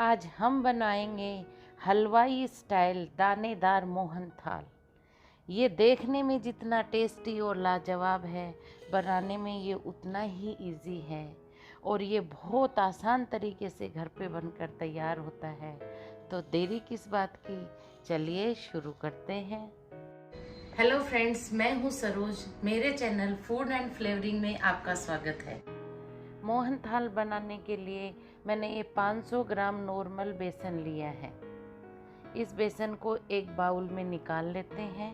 आज हम बनाएंगे हलवाई स्टाइल दानेदार मोहन थाल। ये देखने में जितना टेस्टी और लाजवाब है, बनाने में ये उतना ही इजी है और ये बहुत आसान तरीके से घर पे बनकर तैयार होता है। तो देरी किस बात की, चलिए शुरू करते हैं। हेलो फ्रेंड्स, मैं हूँ सरोज। मेरे चैनल फूड एंड फ्लेवरिंग में आपका स्वागत है। मोहन थाल बनाने के लिए मैंने ये 500 ग्राम नॉर्मल बेसन लिया है। इस बेसन को एक बाउल में निकाल लेते हैं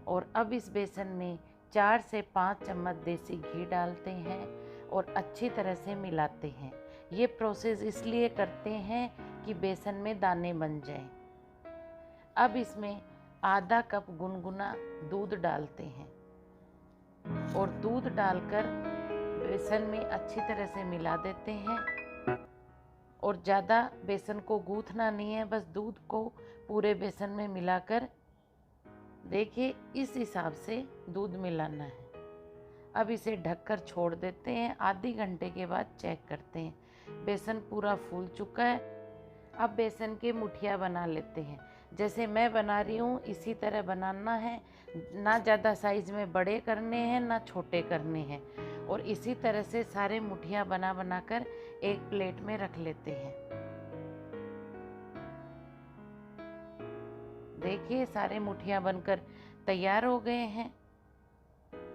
और अब इस बेसन में 4 से 5 चम्मच देसी घी डालते हैं और अच्छी तरह से मिलाते हैं। ये प्रोसेस इसलिए करते हैं कि बेसन में दाने बन जाएं। अब इसमें आधा कप गुनगुना दूध डालते हैं और दूध डालकर बेसन में अच्छी तरह से मिला देते हैं। और ज़्यादा बेसन को गूंथना नहीं है, बस दूध को पूरे बेसन में मिलाकर, देखिए इस हिसाब से दूध मिलाना है। अब इसे ढककर छोड़ देते हैं। आधे घंटे के बाद चेक करते हैं, बेसन पूरा फूल चुका है। अब बेसन की मुठियाँ बना लेते हैं। जैसे मैं बना रही हूँ इसी तरह बनाना है, ना ज़्यादा साइज़ में बड़े करने हैं ना छोटे करने हैं। और इसी तरह से सारे मुठियाँ बना बनाकर एक प्लेट में रख लेते हैं। देखिए सारे मुठियाँ बनकर तैयार हो गए हैं।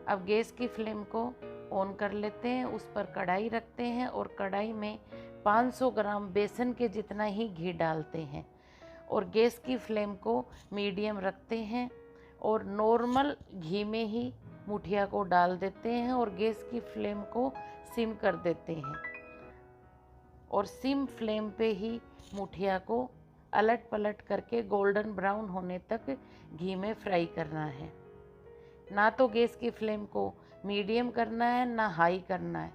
अब गैस की फ्लेम को ऑन कर लेते हैं, उस पर कढ़ाई रखते हैं और कढ़ाई में 500 ग्राम बेसन के जितना ही घी डालते हैं और गैस की फ्लेम को मीडियम रखते हैं और नॉर्मल घी में ही मुठिया को डाल देते हैं और गैस की फ्लेम को सिम कर देते हैं और सिम फ्लेम पे ही मुठिया को अलट पलट करके गोल्डन ब्राउन होने तक घी में फ्राई करना है। ना तो गैस की फ्लेम को मीडियम करना है ना हाई करना है।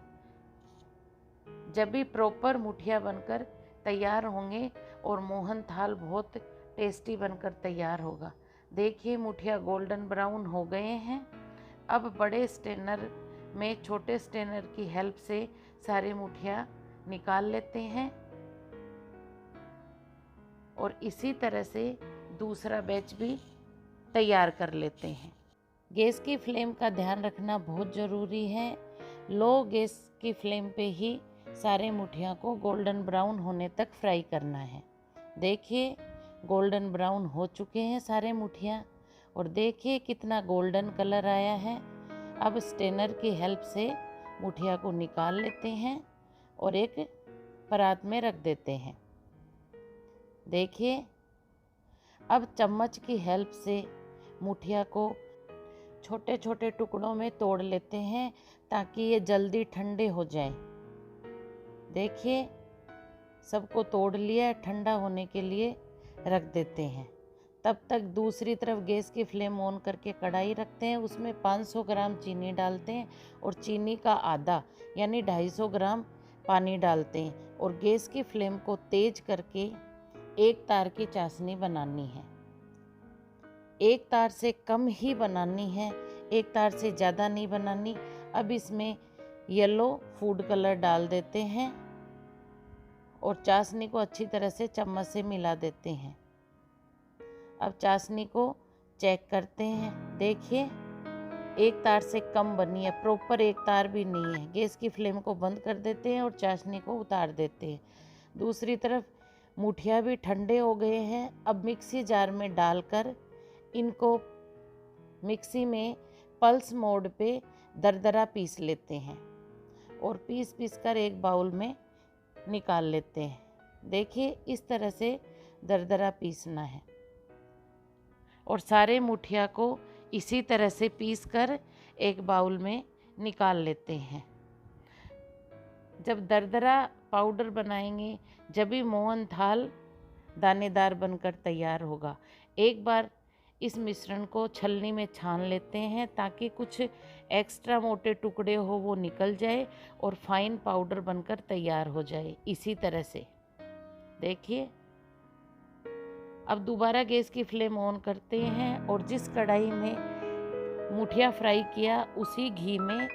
जब भी प्रॉपर मुठिया बनकर तैयार होंगे और मोहन थाल बहुत टेस्टी बनकर तैयार होगा। देखिए मुठिया गोल्डन ब्राउन हो गए हैं। अब बड़े स्ट्रेनर में छोटे स्ट्रेनर की हेल्प से सारे मुठिया निकाल लेते हैं और इसी तरह से दूसरा बैच भी तैयार कर लेते हैं। गैस की फ्लेम का ध्यान रखना बहुत ज़रूरी है। लो गैस की फ्लेम पे ही सारे मुठिया को गोल्डन ब्राउन होने तक फ्राई करना है। देखिए गोल्डन ब्राउन हो चुके हैं सारे मुठिया और देखिए कितना गोल्डन कलर आया है। अब स्ट्रेनर की हेल्प से मुठिया को निकाल लेते हैं और एक परात में रख देते हैं। देखिए अब चम्मच की हेल्प से मुठिया को छोटे छोटे टुकड़ों में तोड़ लेते हैं ताकि ये जल्दी ठंडे हो जाएं। देखिए सबको तोड़ लिया, ठंडा होने के लिए रख देते हैं। तब तक दूसरी तरफ गैस की फ्लेम ऑन करके कढ़ाई रखते हैं, उसमें 500 ग्राम चीनी डालते हैं और चीनी का आधा यानी 250 ग्राम पानी डालते हैं और गैस की फ्लेम को तेज करके एक तार की चाशनी बनानी है। एक तार से कम ही बनानी है, एक तार से ज़्यादा नहीं बनानी। अब इसमें येलो फूड कलर डाल देते हैं और चाशनी को अच्छी तरह से चम्मच से मिला देते हैं। अब चाशनी को चेक करते हैं। देखिए एक तार से कम बनी है, प्रॉपर एक तार भी नहीं है। गैस की फ्लेम को बंद कर देते हैं और चाशनी को उतार देते हैं। दूसरी तरफ मुठिया भी ठंडे हो गए हैं। अब मिक्सी जार में डालकर इनको मिक्सी में पल्स मोड पे दरदरा पीस लेते हैं और पीस कर एक बाउल में निकाल लेते हैं। देखिए इस तरह से दरदरा पीसना है और सारे मुठिया को इसी तरह से पीस कर एक बाउल में निकाल लेते हैं। जब दरदरा पाउडर बनाएंगे जब भी मोहन थाल दानेदार बनकर तैयार होगा। एक बार इस मिश्रण को छलनी में छान लेते हैं ताकि कुछ एक्स्ट्रा मोटे टुकड़े हो वो निकल जाए और फाइन पाउडर बनकर तैयार हो जाए। इसी तरह से देखिए अब दोबारा गैस की फ्लेम ऑन करते हैं और जिस कढ़ाई में मुठिया फ्राई किया उसी घी में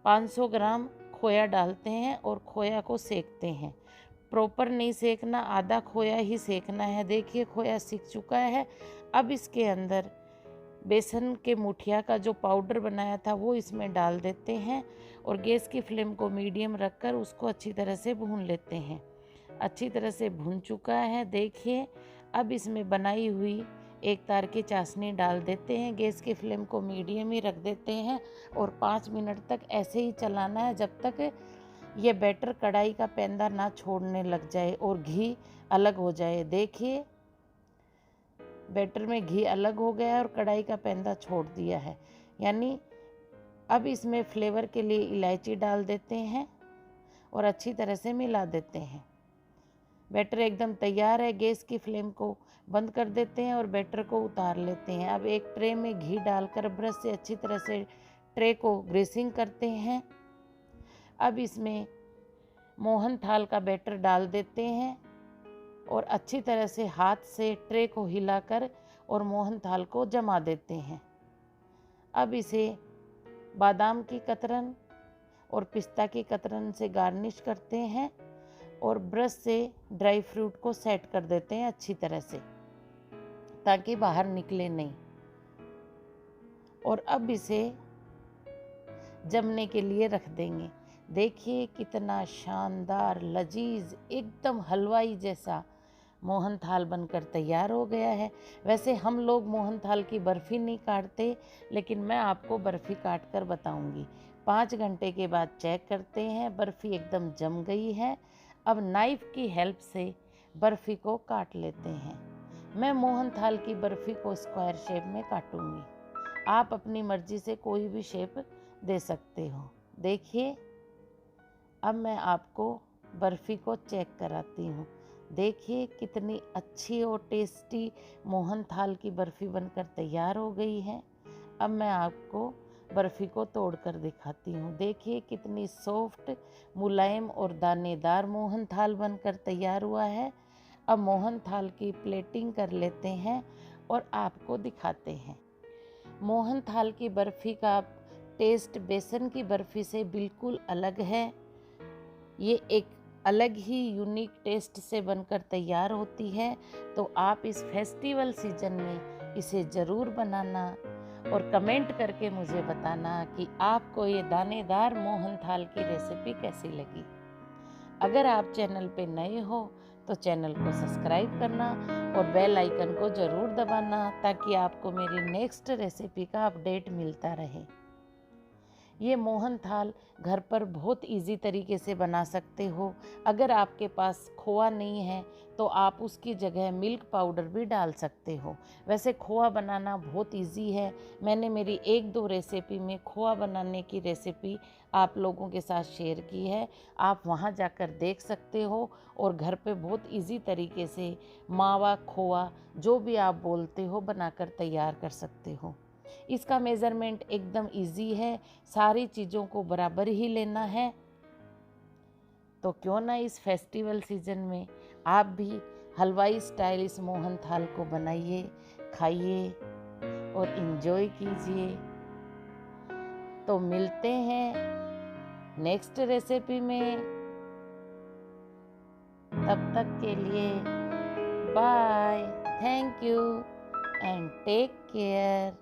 500 ग्राम खोया डालते हैं और खोया को सेकते हैं। प्रॉपर नहीं सेकना, आधा खोया ही सेकना है। देखिए खोया सीख चुका है। अब इसके अंदर बेसन के मुठिया का जो पाउडर बनाया था वो इसमें डाल देते हैं और गैस की फ्लेम को मीडियम रखकर उसको अच्छी तरह से भून लेते हैं। अच्छी तरह से भून चुका है। देखिए अब इसमें बनाई हुई एक तार की चाशनी डाल देते हैं। गैस की फ्लेम को मीडियम ही रख देते हैं और 5 मिनट तक ऐसे ही चलाना है जब तक ये बैटर कढ़ाई का पेंदा ना छोड़ने लग जाए और घी अलग हो जाए। देखिए बैटर में घी अलग हो गया है और कढ़ाई का पेंदा छोड़ दिया है। यानी अब इसमें फ्लेवर के लिए इलायची डाल देते हैं और अच्छी तरह से मिला देते हैं। बैटर एकदम तैयार है। गैस की फ्लेम को बंद कर देते हैं और बैटर को उतार लेते हैं। अब एक ट्रे में घी डालकर ब्रश से अच्छी तरह से ट्रे को ग्रीसिंग करते हैं। अब इसमें मोहन थाल का बैटर डाल देते हैं और अच्छी तरह से हाथ से ट्रे को हिलाकर और मोहन थाल को जमा देते हैं। अब इसे बादाम की कतरन और पिस्ता की कतरन से गार्निश करते हैं और ब्रश से ड्राई फ्रूट को सेट कर देते हैं अच्छी तरह से ताकि बाहर निकले नहीं। और अब इसे जमने के लिए रख देंगे। देखिए कितना शानदार लजीज एकदम हलवाई जैसा मोहन थाल बनकर तैयार हो गया है। वैसे हम लोग मोहन थाल की बर्फ़ी नहीं काटते, लेकिन मैं आपको बर्फ़ी काट कर बताऊंगी। 5 घंटे के बाद चेक करते हैं, बर्फ़ी एकदम जम गई है। अब नाइफ़ की हेल्प से बर्फ़ी को काट लेते हैं। मैं मोहन थाल की बर्फ़ी को स्क्वायर शेप में काटूंगी। आप अपनी मर्ज़ी से कोई भी शेप दे सकते हो। देखिए अब मैं आपको बर्फ़ी को चेक कराती हूँ। देखिए कितनी अच्छी और टेस्टी मोहन थाल की बर्फ़ी बनकर तैयार हो गई है। अब मैं आपको बर्फ़ी को तोड़ कर दिखाती हूँ। देखिए कितनी सॉफ्ट, मुलायम और दानेदार मोहन थाल बनकर तैयार हुआ है। अब मोहन थाल की प्लेटिंग कर लेते हैं और आपको दिखाते हैं। मोहन थाल की बर्फ़ी का टेस्ट बेसन की बर्फ़ी से बिल्कुल अलग है। ये एक अलग ही यूनिक टेस्ट से बनकर तैयार होती है। तो आप इस फेस्टिवल सीजन में इसे ज़रूर बनाना और कमेंट करके मुझे बताना कि आपको ये दानेदार मोहन थाल की रेसिपी कैसी लगी। अगर आप चैनल पे नए हो तो चैनल को सब्सक्राइब करना और बेल आइकन को ज़रूर दबाना ताकि आपको मेरी नेक्स्ट रेसिपी का अपडेट मिलता रहे। ये मोहन थाल घर पर बहुत इजी तरीके से बना सकते हो। अगर आपके पास खोआ नहीं है तो आप उसकी जगह मिल्क पाउडर भी डाल सकते हो। वैसे खोआ बनाना बहुत इजी है। मैंने मेरी 1-2 रेसिपी में खोआ बनाने की रेसिपी आप लोगों के साथ शेयर की है। आप वहाँ जाकर देख सकते हो और घर पे बहुत इजी तरीके से मावा खोआ जो भी आप बोलते हो बनाकर तैयार कर सकते हो। इसका मेज़रमेंट एकदम इजी है, सारी चीज़ों को बराबर ही लेना है। तो क्यों ना इस फेस्टिवल सीजन में आप भी हलवाई स्टाइल इस मोहन थाल को बनाइए, खाइए और इन्जॉय कीजिए। तो मिलते हैं नेक्स्ट रेसिपी में। तब तक के लिए bye, thank you and take care.